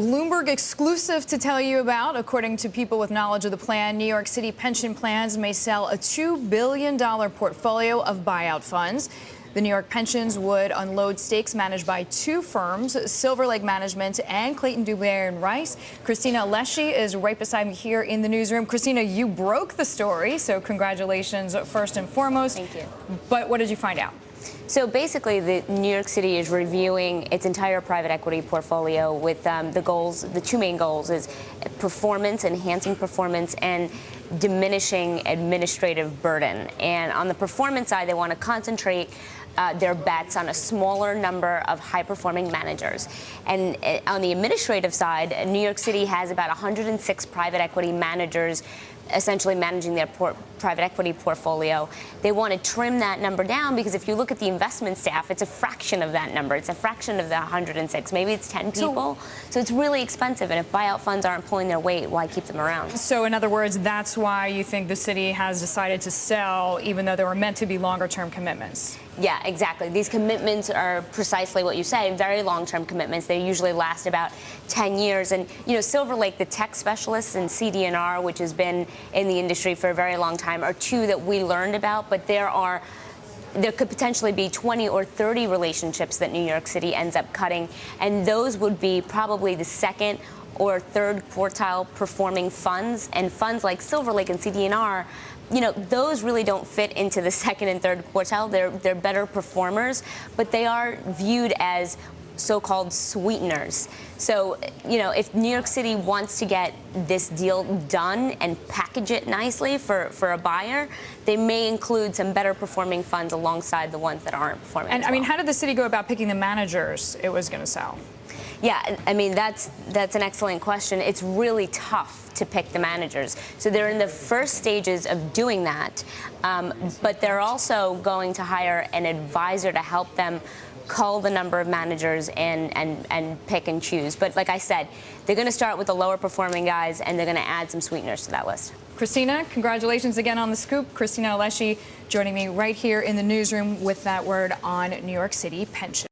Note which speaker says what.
Speaker 1: Bloomberg exclusive to tell you about. According to people with knowledge of the plan, New York City pension plans may sell a $2 billion portfolio of buyout funds. The New York pensions would unload stakes managed by two firms, Silver Lake Management and Clayton, Dubilier and Rice. Cristina Alesci is right beside me here in the newsroom. Cristina, you broke the story, so congratulations first and foremost.
Speaker 2: Thank you.
Speaker 1: But what did you find out?
Speaker 2: So basically, New York City is reviewing its entire private equity portfolio with the goals. The two main goals is performance, enhancing performance, and diminishing administrative burden. And on the performance side, they want to concentrate their bets on a smaller number of high-performing managers. And on the administrative side, New York City has about 106 private equity managers essentially managing their private equity portfolio. They want to trim that number down because if you look at the investment staff, it's a fraction of that number. It's a fraction of the 106. Maybe it's 10 people. So it's really expensive. And if buyout funds aren't pulling their weight, why keep them around?
Speaker 1: So in other words, that's why you think the city has decided to sell, even though there were meant to be longer-term commitments.
Speaker 2: Yeah, exactly. These commitments are precisely what you say, very long-term commitments. They usually last about 10 years. And, you know, Silver Lake, the tech specialists, and CD&R, which has been in the industry for a very long time, are two that we learned about. But there could potentially be 20 or 30 relationships that New York City ends up cutting. And those would be probably the second or third quartile performing funds. And funds like Silver Lake and CD&R, you know, those really don't fit into the second and third quartile. They're better performers, but they are viewed as so-called sweeteners. So, you know, if New York City wants to get this deal done and package it nicely for a buyer, they may include some better performing funds alongside the ones that aren't performing.
Speaker 1: And
Speaker 2: as well.
Speaker 1: I mean, how did the city go about picking the managers it was going to sell?
Speaker 2: Yeah, I mean, that's an excellent question. It's really tough to pick the managers. So they're in the first stages of doing that, but they're also going to hire an advisor to help them cull the number of managers and pick and choose. But like I said, they're going to start with the lower performing guys, and they're going to add some sweeteners to that list.
Speaker 1: Cristina, congratulations again on the scoop. Cristina Alesci joining me right here in the newsroom with that word on New York City pension.